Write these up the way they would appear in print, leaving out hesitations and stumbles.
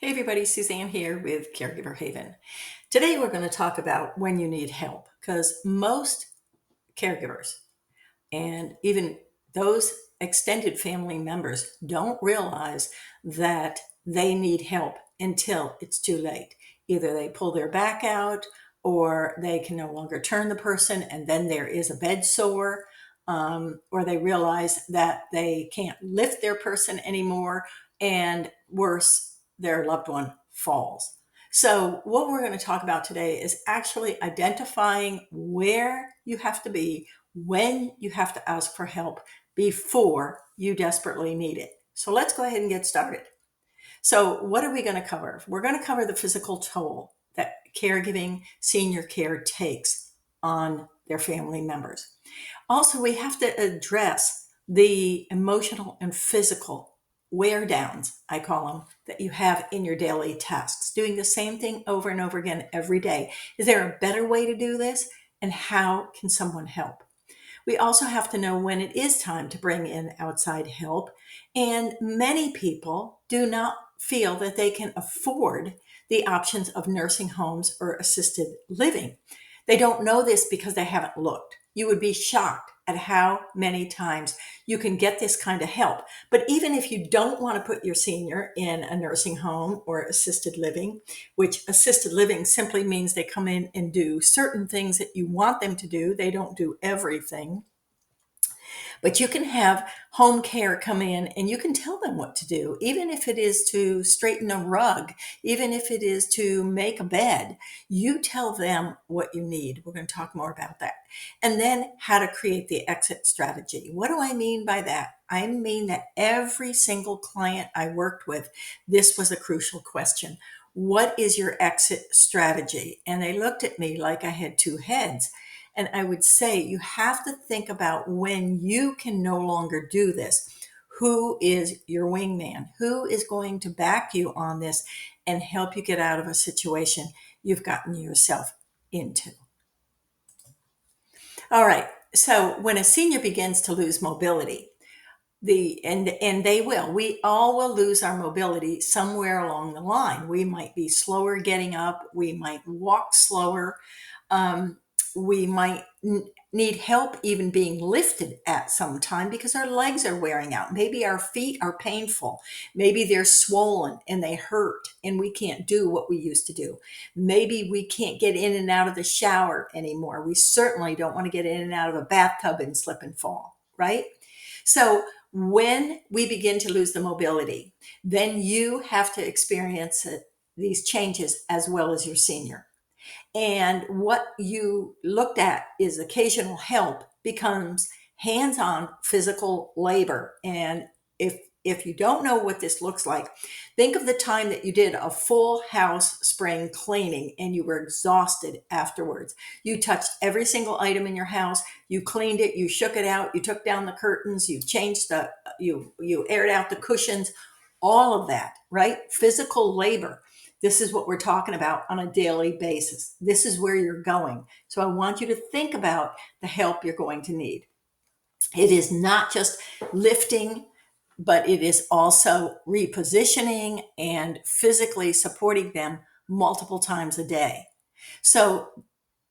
Hey everybody, Suzanne here with Caregiver Haven. Today we're going to talk about when you need help because most caregivers and even those extended family members don't realize that they need help until it's too late. Either they pull their back out or they can no longer turn the person and then there is a bed sore, or they realize that they can't lift their person anymore, and worse, their loved one falls. So, what we're going to talk about today is actually identifying where you have to be when you have to ask for help before you desperately need it. So let's go ahead and get started. So, what are we going to cover? We're going to cover the physical toll that caregiving, senior care takes on their family members. Also, we have to address the emotional and physical wear downs, I call them, that you have in your daily tasks, doing the same thing over and over again every day. Is there a better way to do this? And how can someone help? We also have to know when it is time to bring in outside help. And many people do not feel that they can afford the options of nursing homes or assisted living. They don't know this because they haven't looked. You would be shocked at how many times you can get this kind of help. But even if you don't want to put your senior in a nursing home or assisted living, which assisted living simply means they come in and do certain things that you want them to do, they don't do everything. But you can have home care come in and you can tell them what to do, even if it is to straighten a rug, even if it is to make a bed. You tell them what you need. We're going to talk more about that. And then how to create the exit strategy. What do I mean by that? I mean that every single client I worked with, this was a crucial question. What is your exit strategy? And they looked at me like I had two heads. And I would say you have to think about when you can no longer do this. Who is your wingman? Who is going to back you on this and help you get out of a situation you've gotten yourself into? All right. So when a senior begins to lose mobility, and they will, we all will lose our mobility somewhere along the line. We might be slower getting up, we might walk slower, um, we might need help even being lifted at some time because our legs are wearing out. Maybe our feet are painful, maybe they're swollen and they hurt and we can't do what we used to do. Maybe we can't get in and out of the shower anymore. We certainly don't want to get in and out of a bathtub and slip and fall, right? So when we begin to lose the mobility, then you have to experience these changes as well as your senior. And what you looked at is occasional help becomes hands-on physical labor. And if you don't know what this looks like, think of the time that you did a full house spring cleaning and you were exhausted afterwards. You touched every single item in your house, you cleaned it, you shook it out, you took down the curtains, you changed you aired out the cushions, all of that, right? Physical labor. This is what we're talking about on a daily basis. This is where you're going. So I want you to think about the help you're going to need. It is not just lifting, but it is also repositioning and physically supporting them multiple times a day. So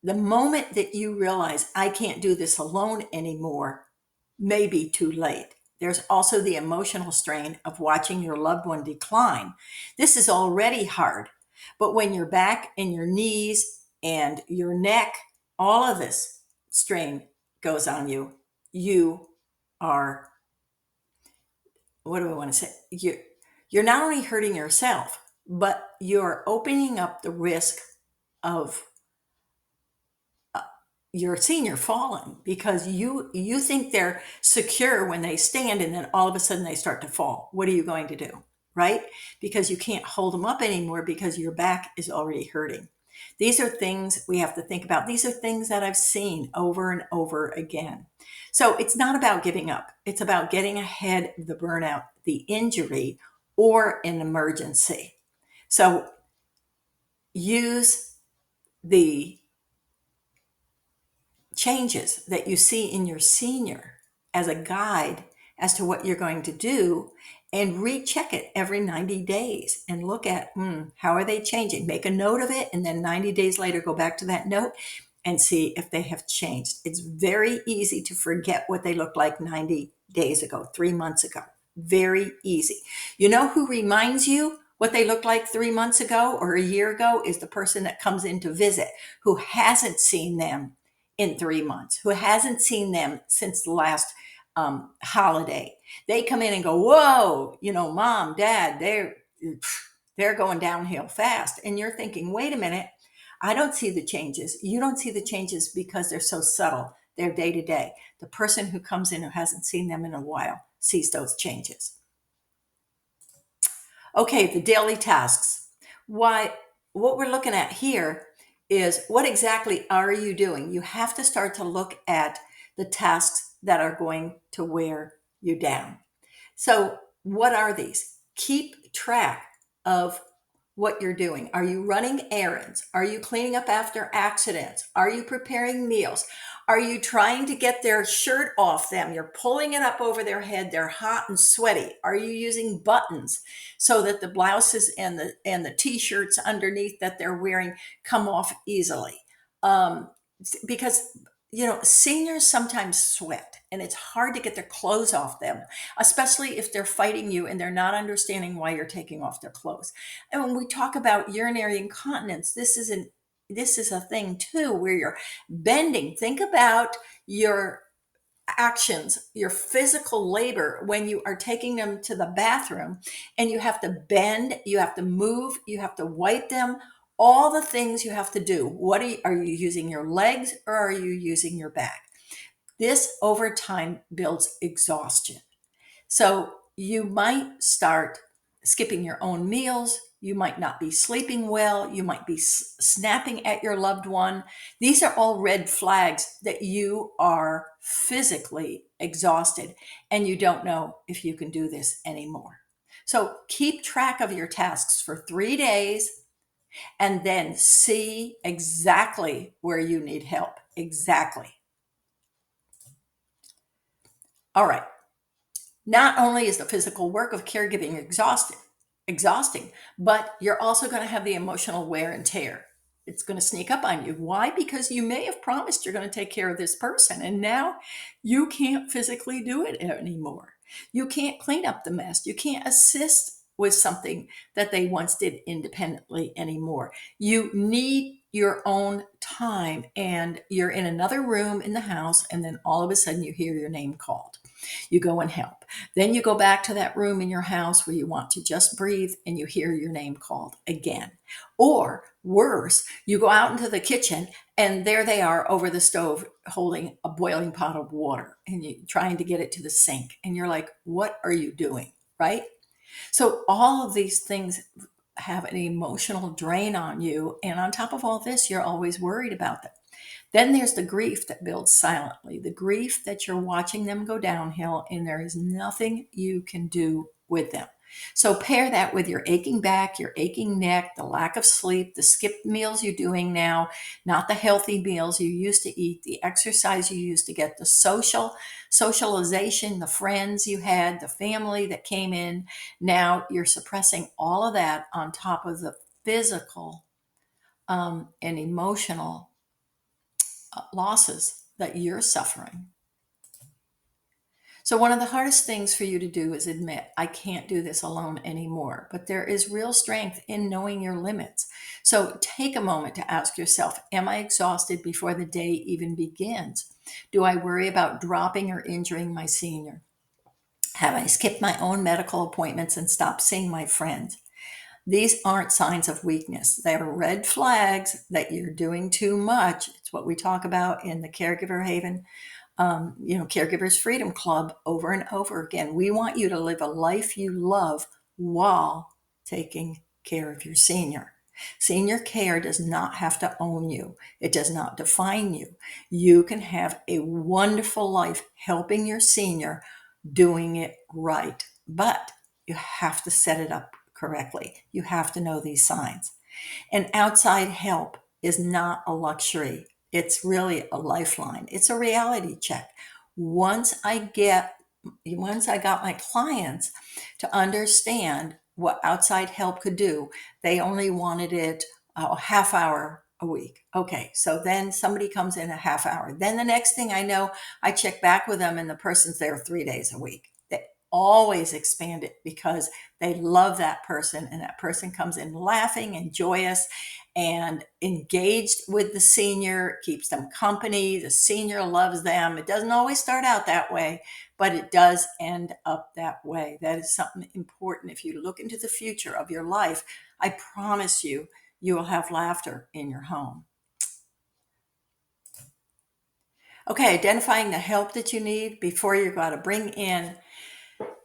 the moment that you realize I can't do this alone anymore may be too late. There's also the emotional strain of watching your loved one decline. This is already hard, but when your back and your knees and your neck, all of this strain goes on you, you are, what do I want to say? You're not only hurting yourself, but you're opening up the risk of your senior falling because you think they're secure when they stand and then all of a sudden they start to fall. What are you going to do? Right? Because you can't hold them up anymore because your back is already hurting. These are things we have to think about. These are things that I've seen over and over again. So it's not about giving up. It's about getting ahead of the burnout, the injury, or an emergency. So use the changes that you see in your senior as a guide as to what you're going to do and recheck it every 90 days and look at how are they changing. Make a note of it, and then 90 days later, go back to that note and see if they have changed. It's very easy to forget what they looked like 90 days ago, 3 months ago. Very easy. You know who reminds you what they looked like 3 months ago or a year ago is the person that comes in to visit, who hasn't seen them in 3 months, who hasn't seen them since the last holiday. They come in and go, whoa, mom, dad, they're going downhill fast. And you're thinking, wait a minute, I don't see the changes. You don't see the changes because they're so subtle. They're day to day. The person who comes in who hasn't seen them in a while sees those changes. Okay, the daily tasks. What we're looking at here is what exactly are you doing? You have to start to look at the tasks that are going to wear you down. So, what are these? Keep track of what you're doing. Are you running errands? Are you cleaning up after accidents? Are you preparing meals? Are you trying to get their shirt off them? You're pulling it up over their head. They're hot and sweaty. Are you using buttons so that the blouses and the t-shirts underneath that they're wearing come off easily? Because seniors sometimes sweat and it's hard to get their clothes off them, especially if they're fighting you and they're not understanding why you're taking off their clothes. And when we talk about urinary incontinence, this is a thing too, where you're bending. Think about your actions, your physical labor when you are taking them to the bathroom, and you have to bend, you have to move, you have to wipe them, all the things you have to do. Are you using your legs or are you using your back? This over time builds exhaustion. So you might start skipping your own meals. You might not be sleeping well. You might be snapping at your loved one. These are all red flags that you are physically exhausted and you don't know if you can do this anymore. So keep track of your tasks for 3 days and then see exactly where you need help. Exactly. All right. Not only is the physical work of caregiving exhausting, but you're also going to have the emotional wear and tear. It's going to sneak up on you. Why? Because you may have promised you're going to take care of this person, and now you can't physically do it anymore. You can't clean up the mess. You can't assist with something that they once did independently anymore. You need your own time, and you're in another room in the house, and then all of a sudden you hear your name called. You go and help. Then you go back to that room in your house where you want to just breathe and you hear your name called again. Or worse, you go out into the kitchen and there they are over the stove holding a boiling pot of water and you're trying to get it to the sink. And you're like, what are you doing? Right? So all of these things have an emotional drain on you. And on top of all this, you're always worried about them. Then there's the grief that builds silently, the grief that you're watching them go downhill and there is nothing you can do with them. So pair that with your aching back, your aching neck, the lack of sleep, the skipped meals you're doing now, not the healthy meals you used to eat, the exercise you used to get, the socialization, the friends you had, the family that came in. Now you're suppressing all of that on top of the physical and emotional losses that you're suffering. So, one of the hardest things for you to do is admit, I can't do this alone anymore. But there is real strength in knowing your limits. So, take a moment to ask yourself, am I exhausted before the day even begins? Do I worry about dropping or injuring my senior? Have I skipped my own medical appointments and stopped seeing my friends? These aren't signs of weakness. They're red flags that you're doing too much. It's what we talk about in the Caregiver Haven, Caregivers Freedom Club over and over again. We want you to live a life you love while taking care of your senior. Senior care does not have to own you. It does not define you. You can have a wonderful life helping your senior, doing it right. But you have to set it up correctly. You have to know these signs. And outside help is not a luxury. It's really a lifeline. It's a reality check. Once I get once I got my clients to understand what outside help could do, they only wanted it a half hour a week. Okay, so then somebody comes in a half hour. Then the next thing I know, I check back with them and the person's there 3 days a week. They always expand it because they love that person, and that person comes in laughing and joyous and engaged with the senior, keeps them company. The senior loves them. It doesn't always start out that way, but it does end up that way. That is something important. If you look into the future of your life, I promise you, you will have laughter in your home. Okay, identifying the help that you need before you're going to bring in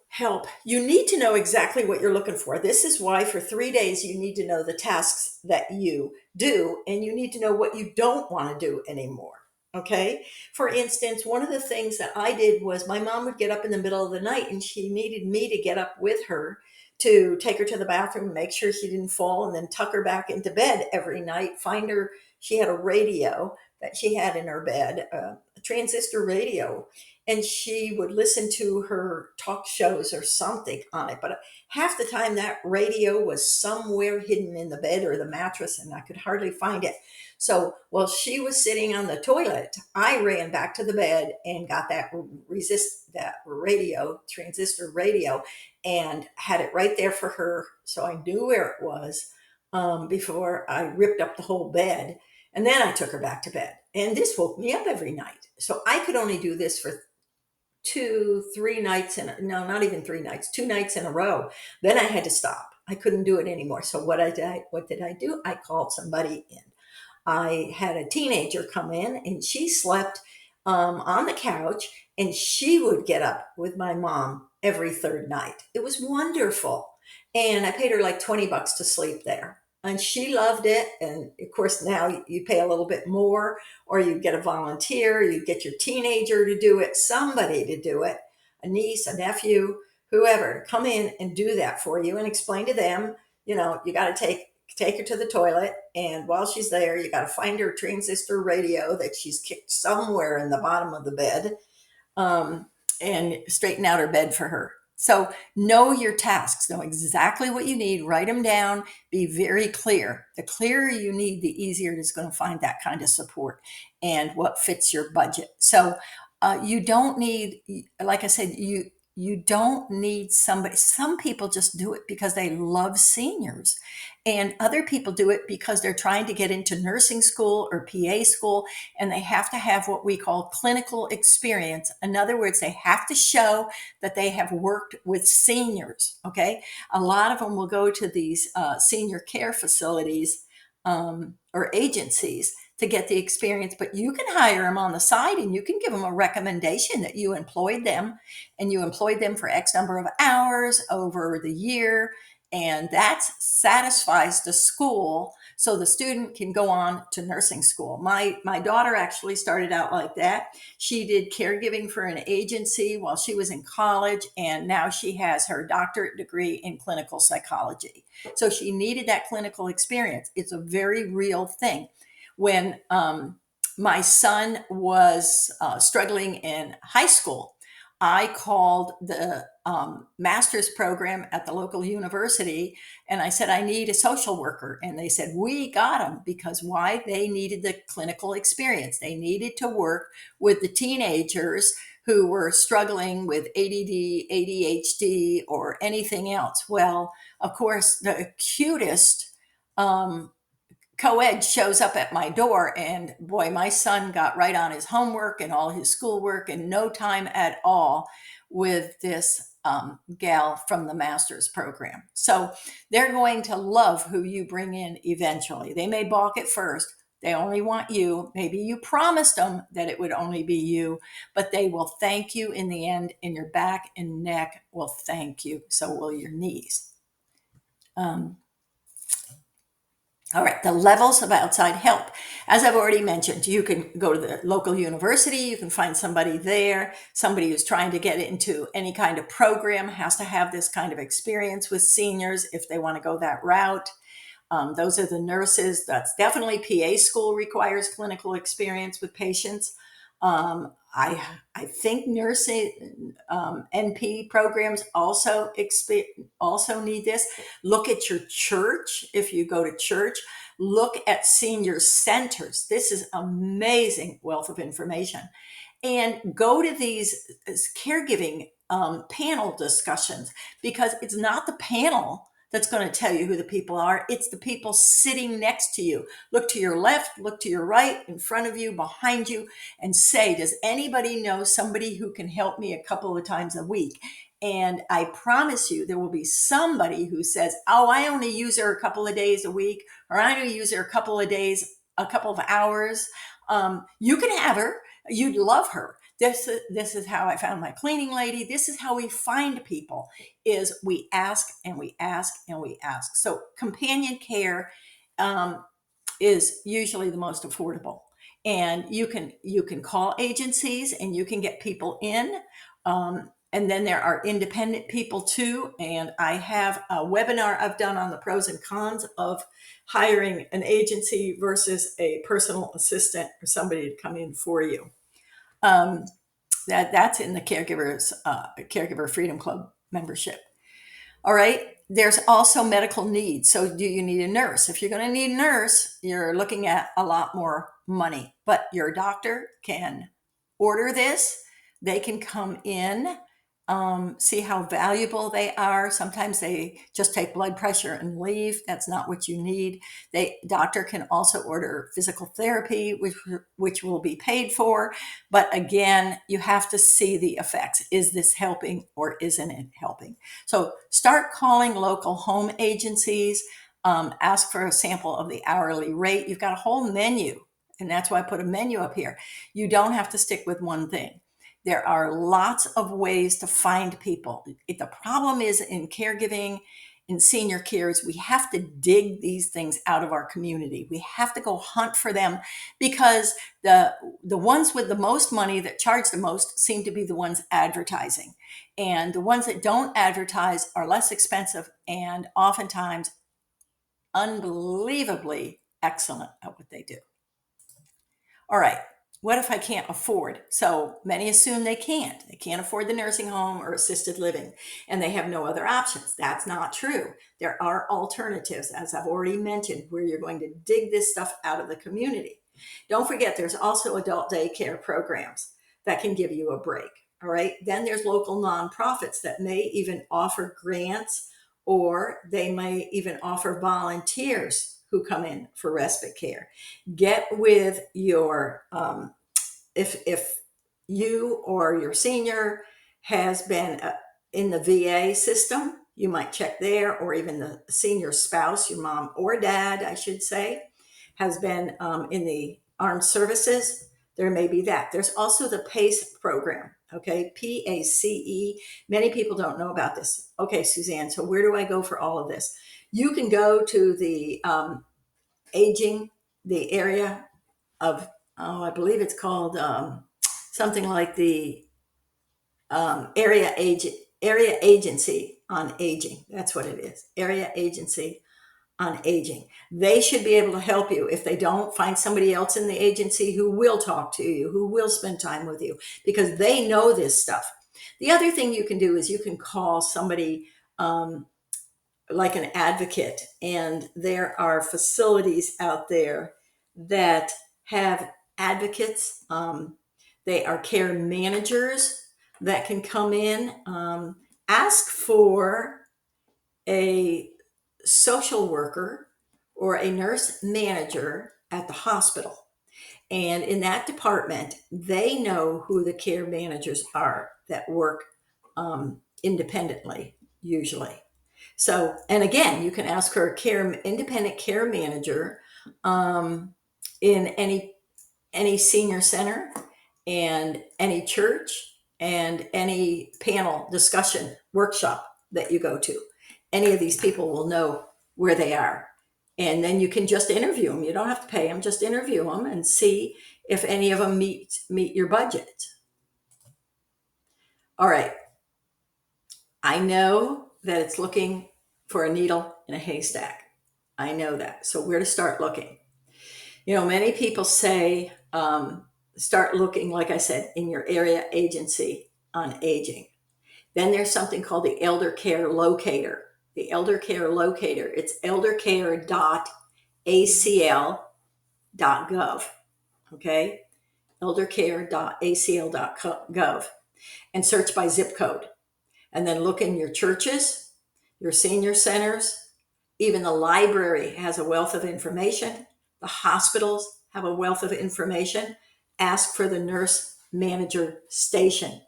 help. You need to know exactly what you're looking for. This is why for 3 days you need to know the tasks that you do, and you need to know what you don't want to do anymore. Okay. For instance, one of the things that I did was my mom would get up in the middle of the night and she needed me to get up with her to take her to the bathroom, make sure she didn't fall, and then tuck her back into bed every night. Find her, she had a radio that she had in her bed, a transistor radio, and she would listen to her talk shows or something on it. But half the time that radio was somewhere hidden in the bed or the mattress, and I could hardly find it. So while she was sitting on the toilet, I ran back to the bed and got that radio, transistor radio, and had it right there for her. So I knew where it was before I ripped up the whole bed. And then I took her back to bed. And this woke me up every night. So I could only do this for 3 nights no, not even 3 nights, 2 nights in a row. Then I had to stop. I couldn't do it anymore. So what did I do? I called somebody in. I had a teenager come in and she slept on the couch, and she would get up with my mom every third night. It was wonderful. And I paid her like $20 to sleep there. And she loved it. And of course, now you pay a little bit more, or you get a volunteer, you get your teenager to do it, somebody to do it, a niece, a nephew, whoever, to come in and do that for you and explain to them, you got to take her to the toilet, and while she's there you got to find her transistor radio that she's kicked somewhere in the bottom of the bed, um, and straighten out her bed for her. So know your tasks, know exactly what you need, write them down, be very clear. The clearer you need, the easier it is going to find that kind of support and what fits your budget. So you don't need, like I said, you don't need somebody. Some people just do it because they love seniors, and other people do it because they're trying to get into nursing school or PA school, and they have to have what we call clinical experience. In other words, they have to show that they have worked with seniors. Okay. A lot of them will go to these senior care facilities or agencies to get the experience, but you can hire them on the side and you can give them a recommendation that you employed them, and you employed them for X number of hours over the year. And that satisfies the school, so the student can go on to nursing school. My daughter actually started out like that. She did caregiving for an agency while she was in college, and now she has her doctorate degree in clinical psychology. So she needed that clinical experience. It's a very real thing. When my son was struggling in high school, I called the master's program at the local university, and I said, I need a social worker. And they said, we got them. Because why? They needed the clinical experience. They needed to work with the teenagers who were struggling with ADD, ADHD, or anything else. Well, of course, the cutest co-ed shows up at my door, and boy, my son got right on his homework and all his schoolwork in no time at all with this gal from the master's program. So they're going to love who you bring in eventually. They may balk at first. They only want you. Maybe you promised them that it would only be you, but they will thank you in the end, and your back and neck will thank you. So will your knees. All right, the levels of outside help. As I've already mentioned, you can go to the local university, you can find somebody there, somebody who's trying to get into any kind of program has to have this kind of experience with seniors if they want to go that route. Those are the nurses. That's definitely PA school requires clinical experience with patients. I think nursing NP programs also need this. Look at your church if you go to church. Look at senior centers. This is amazing wealth of information, and go to these caregiving panel discussions, because it's not the panel that's going to tell you who the people are. It's the people sitting next to you. Look to your left, look to your right, in front of you, behind you, and say, does anybody know somebody who can help me a couple of times a week? And I promise you, there will be somebody who says, oh, I only use her a couple of days a week, or I only use her a couple of days, a couple of hours. You can have her. You'd love her. This is how I found my cleaning lady. This is how we find people, is we ask and we ask and we ask. So companion care um, is usually the most affordable, and you can call agencies and you can get people in. And then there are independent people too. And I have a webinar I've done on the pros and cons of hiring an agency versus a personal assistant or somebody to come in for you. Um, that's in the caregiver freedom club membership. All right. There's also medical needs. So, do you need a nurse? If you're going to need a nurse, you're looking at a lot more money. But your doctor can order this. They can come in, see how valuable they are. Sometimes they just take blood pressure and leave. That's not what you need. Doctor can also order physical therapy, which will be paid for. But again, you have to see the effects. Is this helping or isn't it helping? So start calling local home agencies. Ask for a sample of the hourly rate. You've got a whole menu, and that's why I put a menu up here. You don't have to stick with one thing. There are lots of ways to find people. The problem is in caregiving, in senior cares, we have to dig these things out of our community. We have to go hunt for them, because the ones with the most money that charge the most seem to be the ones advertising. And the ones that don't advertise are less expensive and oftentimes unbelievably excellent at what they do. All right. What if I can't afford? So many assume they can't. They can't afford the nursing home or assisted living, and they have no other options. That's not true. There are alternatives, as I've already mentioned, where you're going to dig this stuff out of the community. Don't forget, there's also adult daycare programs that can give you a break. All right. Then there's local nonprofits that may even offer grants, or they may even offer volunteers who come in for respite care. Get with your if you or your senior has been in the VA system, you might check there, or even the senior spouse, your mom or dad, I should say, has been in the armed services. There may be that. There's also the PACE program. Okay, PACE. Many people don't know about this. Okay, Suzanne, so where do I go for all of this? You can go to the aging, the area of, oh, I believe it's called something like the area agency on aging. That's what it is. Area agency on aging. They should be able to help you. If they don't, find somebody else in the agency who will talk to you, who will spend time with you, because they know this stuff. The other thing you can do is you can call somebody like an advocate, and there are facilities out there that have advocates. They are care managers that can come in. Ask for a social worker or a nurse manager at the hospital. And in that department, they know who the care managers are that work independently, usually. So, and again, you can ask for a independent care manager in any senior center and any church and any panel discussion workshop that you go to. Any of these people will know where they are. And then you can just interview them. You don't have to pay them, just interview them and see if any of them meet your budget. All right. I know that it's looking for a needle in a haystack. I know that. So where to start looking? Many people say start looking, like I said, in your area agency on aging. Then there's something called the Elder Care Locator. The Elder Care Locator, it's eldercare.acl.gov. Okay? eldercare.acl.gov, and search by zip code. And then look in your churches, your senior centers, even the library has a wealth of information. The hospitals have a wealth of information. Ask for the nurse manager station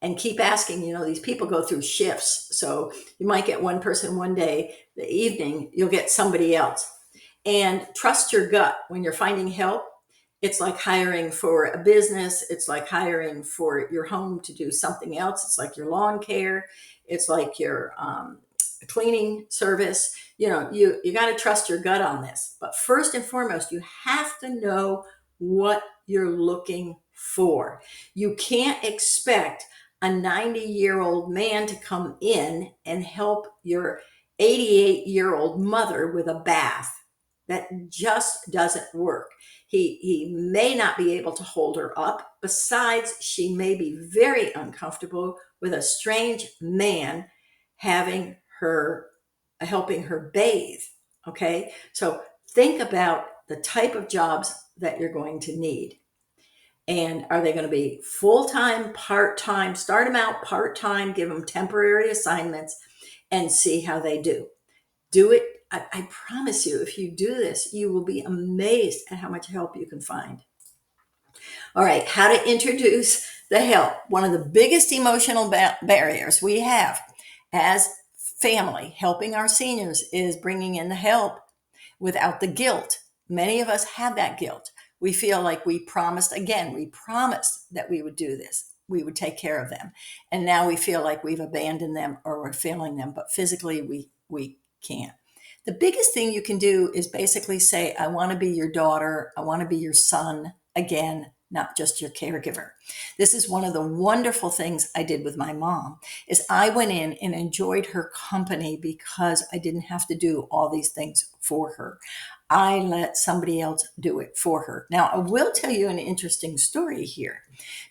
and keep asking. These people go through shifts. So you might get one person one day, the evening, you'll get somebody else. And trust your gut when you're finding help. It's like hiring for a business. It's like hiring for your home to do something else. It's like your lawn care. It's like your cleaning service. You got to trust your gut on this. But first and foremost, you have to know what you're looking for. You can't expect a 90-year-old man to come in and help your 88-year-old mother with a bath. That just doesn't work. He may not be able to hold her up. Besides, she may be very uncomfortable with a strange man helping her bathe. Okay, so think about the type of jobs that you're going to need. And are they going to be full-time, part-time? Start them out part-time, give them temporary assignments, and see how they do. Do it. I promise you, if you do this, you will be amazed at how much help you can find. All right, how to introduce the help. One of the biggest emotional barriers we have as family helping our seniors is bringing in the help without the guilt. Many of us have that guilt. We feel like we promised that we would do this. We would take care of them. And now we feel like we've abandoned them or we're failing them, but physically we can't. The biggest thing you can do is basically say, I want to be your daughter. I want to be your son again, not just your caregiver. This is one of the wonderful things I did with my mom is I went in and enjoyed her company because I didn't have to do all these things for her. I let somebody else do it for her. Now, I will tell you an interesting story here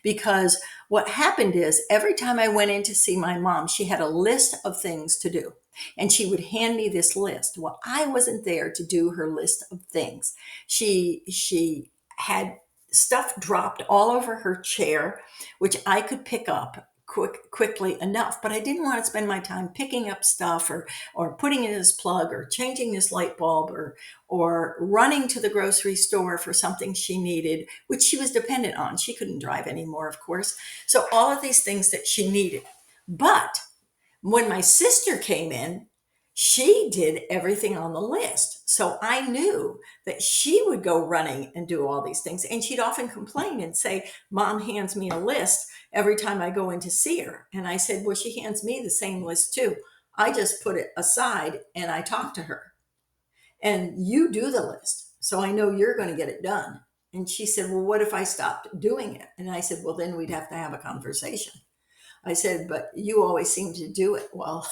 because what happened is every time I went in to see my mom, she had a list of things to do. And she would hand me this list. Well, I wasn't there to do her list of things. She had stuff dropped all over her chair, which I could pick up quickly enough, but I didn't want to spend my time picking up stuff or putting in this plug or changing this light bulb or running to the grocery store for something she needed, which she was dependent on. She couldn't drive anymore, of course. So all of these things that she needed. But when my sister came in, she did everything on the list. So I knew that she would go running and do all these things. And she'd often complain and say, Mom hands me a list every time I go in to see her. And I said, well, she hands me the same list too. I just put it aside and I talk to her. And you do the list. So I know you're going to get it done. And she said, well, what if I stopped doing it? And I said, well, then we'd have to have a conversation. I said, but you always seem to do it while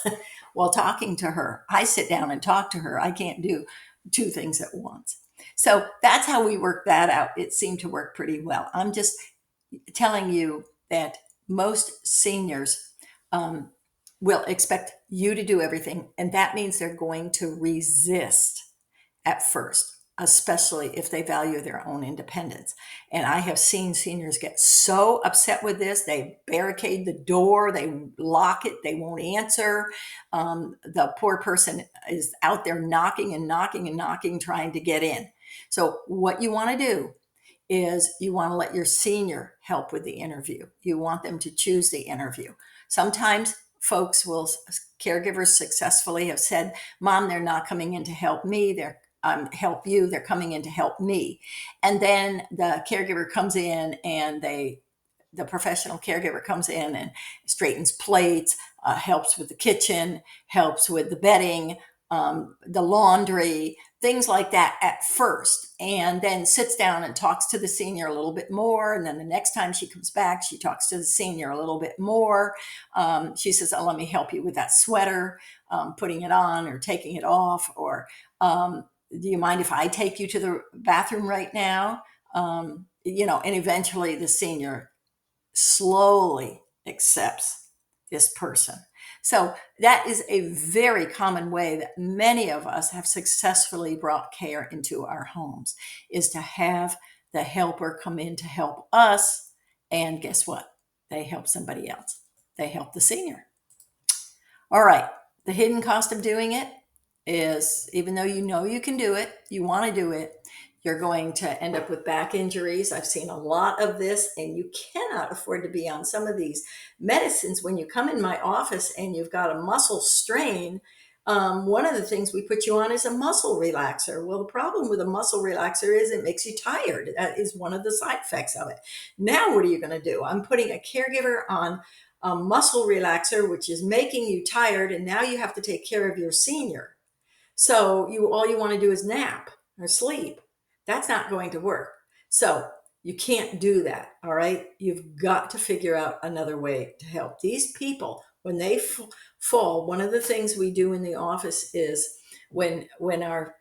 talking to her. I sit down and talk to her. I can't do two things at once. So that's how we worked that out. It seemed to work pretty well. I'm just telling you that most seniors will expect you to do everything. And that means they're going to resist at first, especially if they value their own independence. And I have seen seniors get so upset with this, they barricade the door, they lock it, they won't answer. The poor person is out there knocking and knocking and knocking, trying to get in. So what you want to do is you want to let your senior help with the interview. You want them to choose the interview. Sometimes caregivers successfully have said, Mom, they're not coming in to help me. They're help you. They're coming in to help me. And then the caregiver comes in and the professional caregiver comes in and straightens plates, helps with the kitchen, helps with the bedding, the laundry, things like that at first, and then sits down and talks to the senior a little bit more. And then the next time she comes back, she talks to the senior a little bit more. She says, oh, let me help you with that sweater, putting it on or taking it off, or do you mind if I take you to the bathroom right now? and eventually the senior slowly accepts this person. So that is a very common way that many of us have successfully brought care into our homes, is to have the helper come in to help us. And guess what? They help somebody else. They help the senior. All right. The hidden cost of doing it is, even though you know you can do it, you want to do it, you're going to end up with back injuries. I've seen a lot of this, and you cannot afford to be on some of these medicines. When you come in my office and you've got a muscle strain, one of the things we put you on is a muscle relaxer. Well, the problem with a muscle relaxer is it makes you tired. That is one of the side effects of it. Now, what are you going to do? I'm putting a caregiver on a muscle relaxer, which is making you tired, and now you have to take care of your senior. So all you want to do is nap or sleep. That's not going to work. So you can't do that. All right. You've got to figure out another way to help these people when they fall. One of the things we do in the office is when our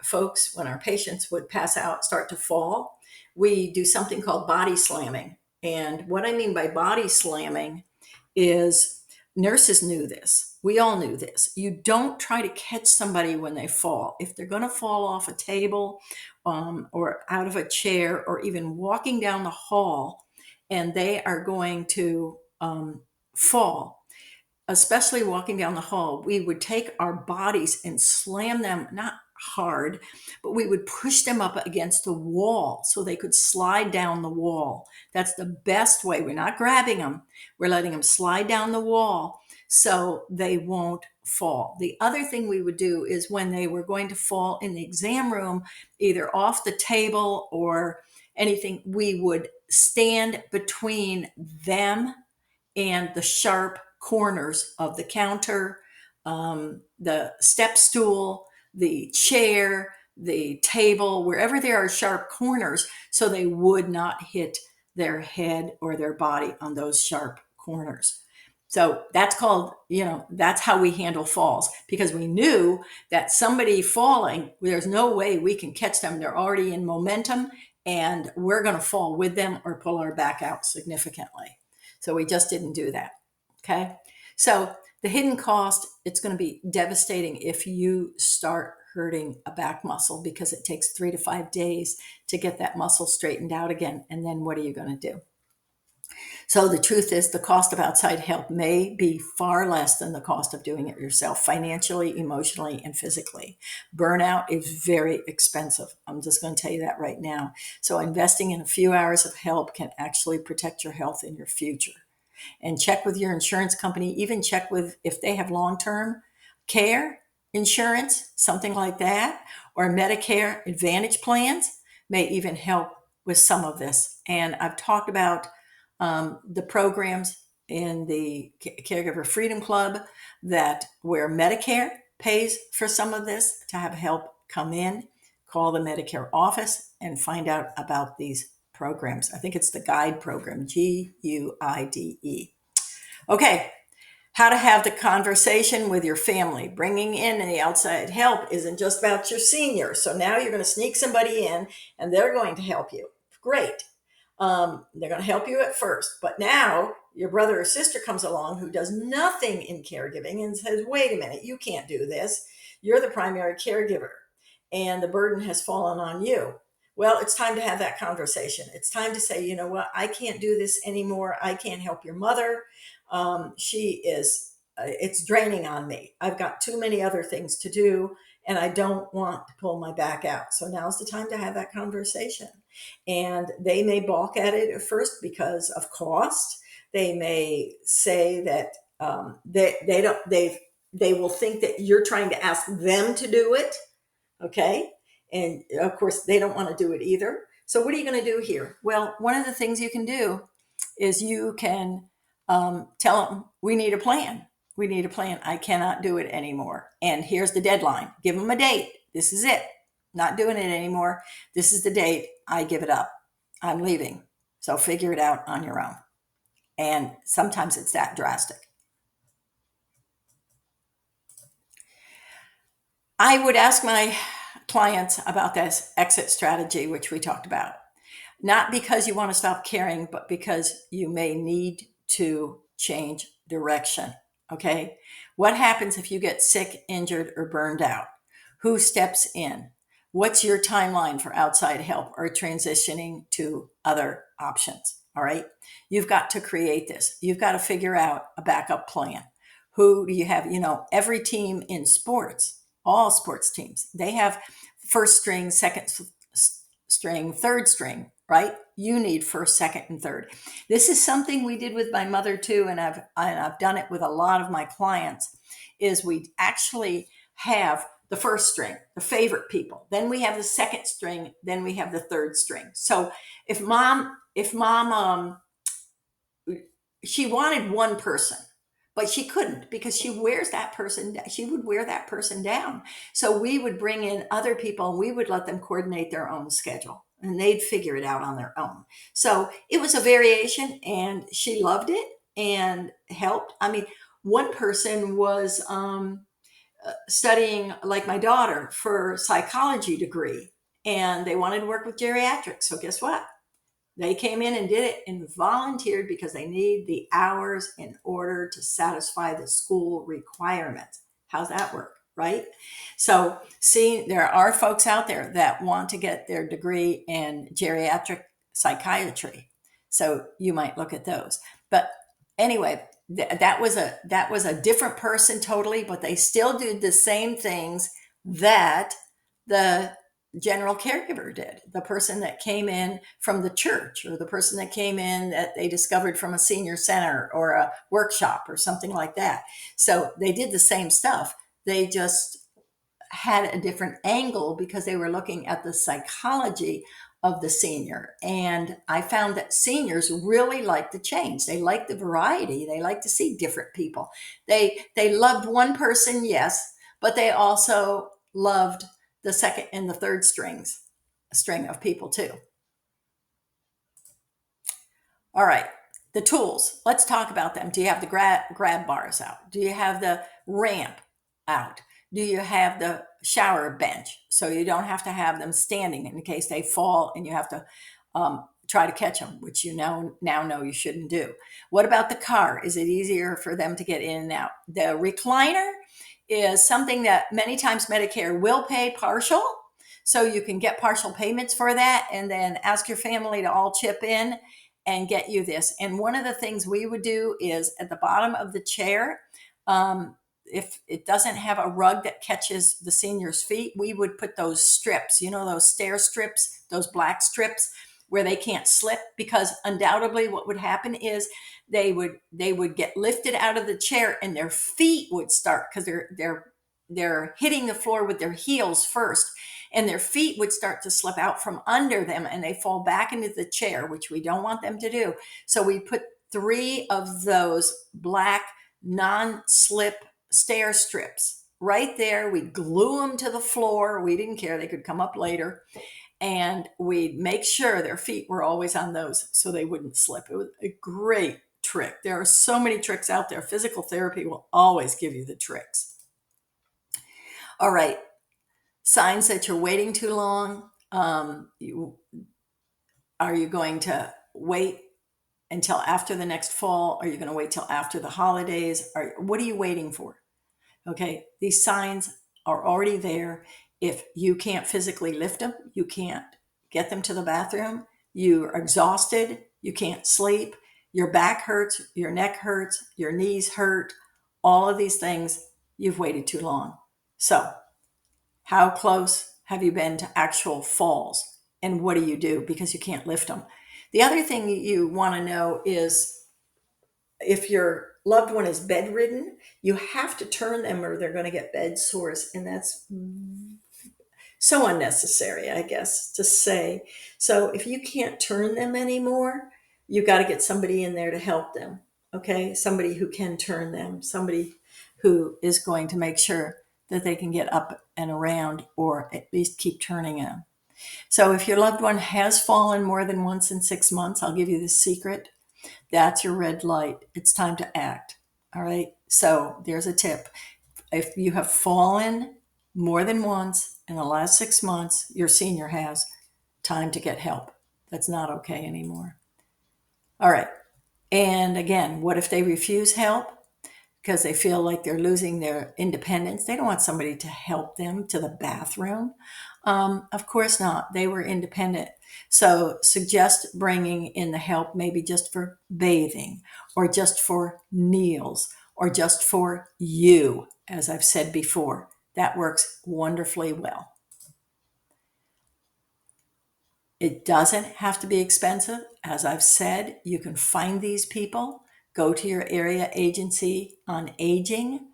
patients would pass out, start to fall, we do something called body slamming. And what I mean by body slamming is, nurses knew this. We all knew this. You don't try to catch somebody when they fall. If they're going to fall off a table or out of a chair, or even walking down the hall, and they are going to fall, especially walking down the hall, we would take our bodies and slam them, not hard, but we would push them up against the wall so they could slide down the wall. That's the best way. We're not grabbing them. We're letting them slide down the wall so they won't fall. The other thing we would do is, when they were going to fall in the exam room, either off the table or anything, we would stand between them and the sharp corners of the counter, the step stool, the chair, the table, wherever there are sharp corners, so they would not hit their head or their body on those sharp corners. So that's called, that's how we handle falls, because we knew that somebody falling, there's no way we can catch them. They're already in momentum, and we're going to fall with them or pull our back out significantly. So we just didn't do that. Okay. So the hidden cost, it's going to be devastating if you start hurting a back muscle, because it takes 3 to 5 days to get that muscle straightened out again. And then what are you going to do? So the truth is, the cost of outside help may be far less than the cost of doing it yourself, financially, emotionally, and physically. Burnout is very expensive. I'm just going to tell you that right now. So investing in a few hours of help can actually protect your health in your future. And check with your insurance company, even check with if they have long-term care insurance, something like that, or Medicare Advantage plans may even help with some of this. And I've talked about the programs in the Caregiver Freedom Club, that where Medicare pays for some of this, to have help come in. Call the Medicare office and find out about these programs. I think it's the GUIDE program, GUIDE. Okay, how to have the conversation with your family. Bringing in the outside help isn't just about your senior. So now you're going to sneak somebody in and they're going to help you. Great. They're going to help you at first, but now your brother or sister comes along who does nothing in caregiving and says, wait a minute, you can't do this. You're the primary caregiver and the burden has fallen on you. Well, it's time to have that conversation. It's time to say, you know what, I can't do this anymore. I can't help your mother. It's draining on me. I've got too many other things to do and I don't want to pull my back out. So now's the time to have that conversation. And they may balk at it at first because of cost. They may say that they will think that you're trying to ask them to do it. Okay. And of course, they don't want to do it either. So what are you going to do here? Well, one of the things you can do is you can tell them, we need a plan. We need a plan. I cannot do it anymore. And here's the deadline. Give them a date. This is it. Not doing it anymore. This is the date. I give it up. I'm leaving. So figure it out on your own. And sometimes it's that drastic. I would ask my clients about this exit strategy, which we talked about. not because you want to stop caring, but because you may need to change direction. Okay. What happens if you get sick, injured, or burned out? Who steps in? What's your timeline for outside help or transitioning to other options? All right. You've got to create this. You've got to figure out a backup plan. Who do you have? Every team in sports, all sports teams, they have first string, second string, third string, right? You need first, second, and third. This is something we did with my mother too, and I've done it with a lot of my clients. Is we actually have the first string, the favorite people. Then we have the second string. Then we have the third string. So if mom, she wanted one person, but she couldn't because she would wear that person down. So we would bring in other people and we would let them coordinate their own schedule and they'd figure it out on their own. So it was a variation and she loved it and helped. I mean, one person was studying, like my daughter, for psychology degree, and they wanted to work with geriatrics. So guess what? They came in and did it and volunteered because they need the hours in order to satisfy the school requirements. How's that work? Right? So, see, there are folks out there that want to get their degree in geriatric psychiatry. So you might look at those. But anyway, that was a different person totally, but they still did the same things that the general caregiver did. The person that came in from the church, or the person that came in that they discovered from a senior center or a workshop or something like that. So they did the same stuff. They just had a different angle because they were looking at the psychology of the senior. And I found that seniors really like the change. They like the variety. They like to see different people. They loved one person, yes, but they also loved the second and the third string of people too. All right. The tools. Let's talk about them. Do you have the grab bars out? Do you have the ramp out? Do you have the shower bench so you don't have to have them standing in case they fall and you have to try to catch them, which you now know you shouldn't do? What about the car? Is it easier for them to get in and out? The recliner is something that many times Medicare will pay partial. So you can get partial payments for that and then ask your family to all chip in and get you this. And one of the things we would do is at the bottom of the chair, if it doesn't have a rug that catches the senior's feet, we would put those strips, those stair strips, those black strips where they can't slip, because undoubtedly what would happen is they would get lifted out of the chair and their feet would start, because they're hitting the floor with their heels first, and their feet would start to slip out from under them and they fall back into the chair, which we don't want them to do. So we put 3 of those black non-slip stair strips right there. We glue them to the floor. We didn't care. They could come up later. And we'd make sure their feet were always on those so they wouldn't slip. It was a great trick. There are so many tricks out there. Physical therapy will always give you the tricks. All right. Signs that you're waiting too long. Are you going to wait until after the next fall? Are you going to wait till after the holidays? What are you waiting for? Okay, these signs are already there. If you can't physically lift them, you can't get them to the bathroom, you're exhausted, you can't sleep, your back hurts, your neck hurts, your knees hurt, all of these things, you've waited too long. So, how close have you been to actual falls? And what do you do because you can't lift them? The other thing you want to know is, if your loved one is bedridden, you have to turn them or they're going to get bed sores. And that's so unnecessary, I guess, to say. So if you can't turn them anymore, you got to get somebody in there to help them. Okay. Somebody who can turn them, somebody who is going to make sure that they can get up and around, or at least keep turning them. So if your loved one has fallen more than once in 6 months, I'll give you the secret. That's your red light. It's time to act. All right. So there's a tip. If you have fallen more than once in the last 6 months, your senior has, time to get help. That's not okay anymore. All right. And again, what if they refuse help because they feel like they're losing their independence? They don't want somebody to help them to the bathroom. Of course not. They were independent. So suggest bringing in the help maybe just for bathing or just for meals or just for you, as I've said before. That works wonderfully well. It doesn't have to be expensive. As I've said, you can find these people, go to your area agency on aging,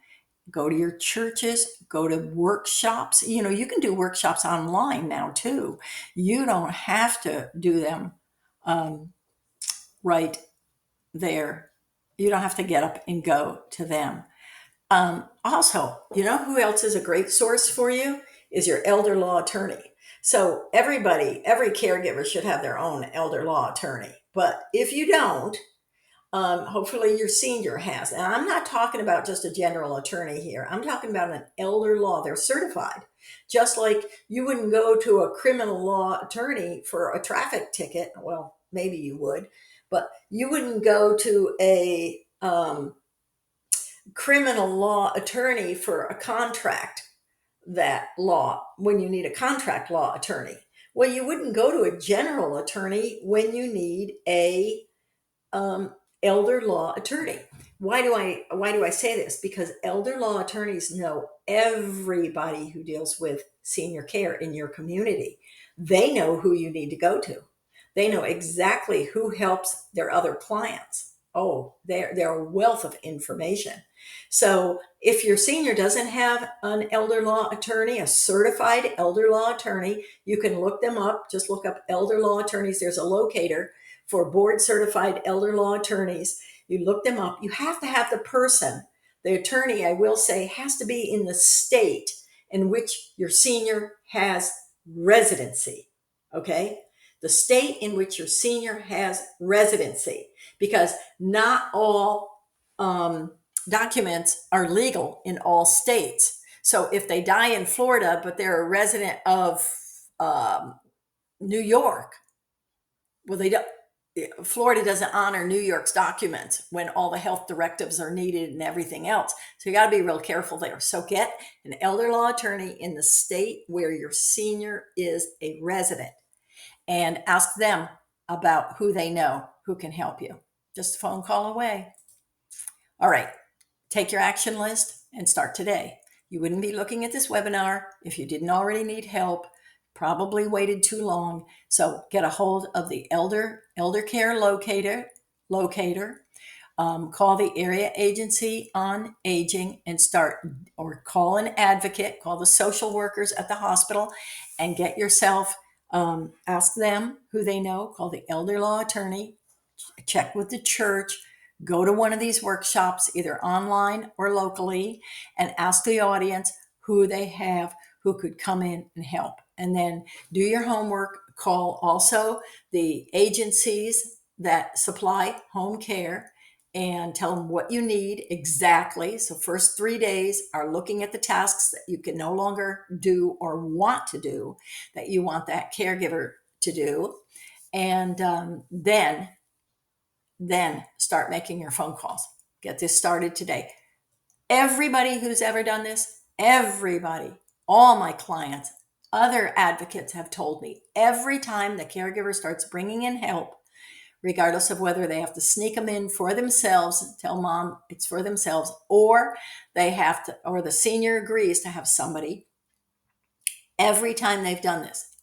go to your churches, go to workshops. You can do workshops online now too. You don't have to do them um, right there. You don't have to get up and go to them. Also, you know who else is a great source for you? Is your elder law attorney. So every caregiver should have their own elder law attorney. But if you don't, hopefully your senior has. And I'm not talking about just a general attorney here. I'm talking about an elder law. They're certified. Just like you wouldn't go to a criminal law attorney for a traffic ticket. Well, maybe you would, but you wouldn't go to a criminal law attorney for a contract that law when you need a contract law attorney. Well, you wouldn't go to a general attorney when you need a um, elder law attorney. Why do I say this? Because elder law attorneys know everybody who deals with senior care in your community. They know who you need to go to. They know exactly who helps their other clients. Oh, they're a wealth of information. So if your senior doesn't have an elder law attorney, a certified elder law attorney, you can look them up. Just look up elder law attorneys. There's a locator for board certified elder law attorneys. You look them up. You have to have the person, the attorney, I will say, has to be in the state in which your senior has residency. Okay? The state in which your senior has residency, because not all documents are legal in all states. So if they die in Florida, but they're a resident of New York, well, they don't. Florida doesn't honor New York's documents when all the health directives are needed and everything else. So you got to be real careful there. So get an elder law attorney in the state where your senior is a resident and ask them about who they know who can help you. Just a phone call away. All right, take your action list and start today. You wouldn't be looking at this webinar if you didn't already need help, probably waited too long. So get a hold of the elder care locator. Call the area agency on aging and start, or call an advocate, call the social workers at the hospital and get yourself, ask them who they know, call the elder law attorney, check with the church, go to one of these workshops, either online or locally, and ask the audience who they have who could come in and help. And then do your homework, call also the agencies that supply home care and tell them what you need exactly. So first 3 days are looking at the tasks that you can no longer do or want to do, that you want that caregiver to do. And then start making your phone calls. Get this started today. Everybody who's ever done this, everybody, all my clients, other advocates have told me every time the caregiver starts bringing in help, regardless of whether they have to sneak them in for themselves, tell mom it's for themselves, or they have to, or the senior agrees to have somebody, every time they've done this,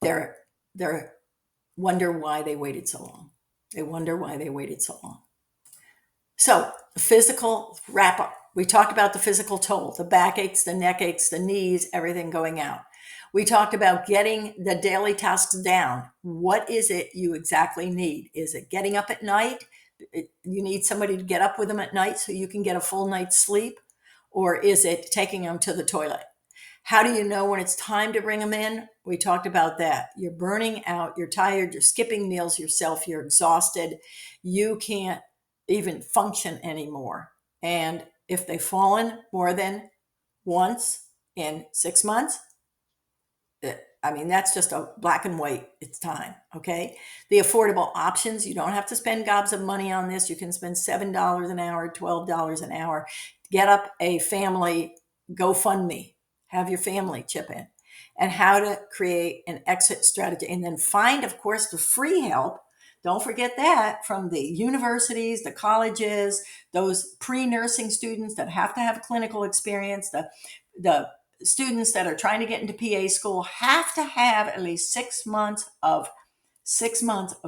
they're wonder why they waited so long. They wonder why they waited so long. So the physical wrap up. We talked about the physical toll, the backaches, the neck aches, the knees, everything going out. We talked about getting the daily tasks down. What is it you exactly need? Is it getting up at night? You need somebody to get up with them at night so you can get a full night's sleep? Or is it taking them to the toilet? How do you know when it's time to bring them in? We talked about that. You're burning out, you're tired, you're skipping meals yourself, you're exhausted, you can't even function anymore. And if they've fallen more than once in 6 months, I mean, that's just a black and white. It's time. Okay. The affordable options, you don't have to spend gobs of money on this. You can spend $7 an hour, $12 an hour. Get up a family GoFundMe, have your family chip in, and how to create an exit strategy. And then find, of course, the free help. Don't forget that, from the universities, the colleges, those pre-nursing students that have to have clinical experience, the students that are trying to get into PA school have to have at least 6 months of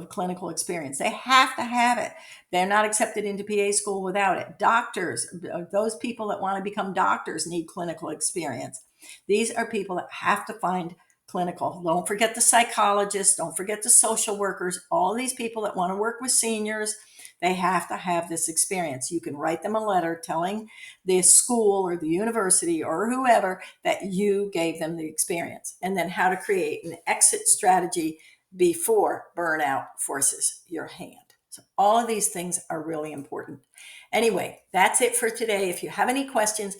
clinical experience. They have to have it. They're not accepted into PA school without it. Doctors, those people that want to become doctors, need clinical experience. These are people that have to find clinical. Don't forget the psychologists. Don't forget the social workers. All these people that want to work with seniors, they have to have this experience. You can write them a letter telling the school or the university or whoever that you gave them the experience, and then how to create an exit strategy before burnout forces your hand. So all of these things are really important. Anyway, that's it for today. If you have any questions,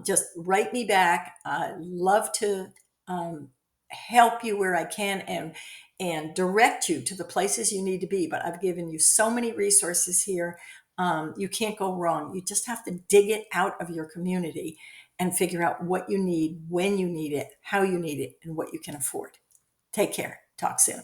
just write me back. I love to help you where I can, and direct you to the places you need to be. But I've given you so many resources here. You can't go wrong. You just have to dig it out of your community and figure out what you need, when you need it, how you need it, and what you can afford. Take care. Talk soon.